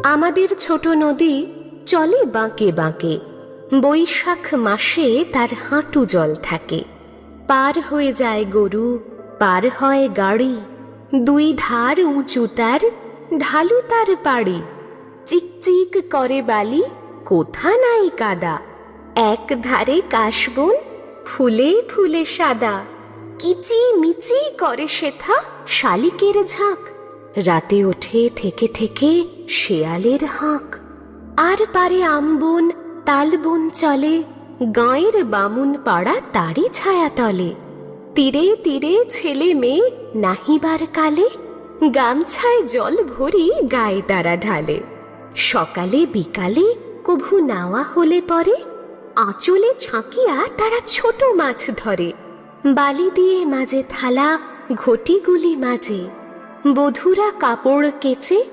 আমাদের ছোট নদী চলে বাঁকে বাঁকে। বৈশাখ মাসে তার হাঁটু জল থাকে। পার হয়ে যায় গরু, পার হয় গাড়ি। দুই ধার উঁচু তার, ঢালু তার পাড়ি। চিকচিক করে বালি, কোথা নাই কাদা। এক ধারে কাশবন, ফুলে ফুলে সাদা। কিচি মিচি করে সেথা শালিকের ঝাঁক। রাতে ওঠে থেকে থেকে শেয়ালের হাঁক। আর পারে আমবন তালবন চলে, গাঁয়ের বামুন পাড়া তারই ছায়া তলে। তীরে তীরে ছেলে মেয়ে নাহিবার কালে, গামছায় জল ভরি গায়ে তারা ঢালে। সকালে বিকালে কভু নাওয়া হলে পরে, আঁচলে ছাঁকিয়া তারা ছোট মাছ ধরে। বালি দিয়ে মাঝে থালা, ঘটিগুলি মাঝে। বধূরা কাপড় কেচে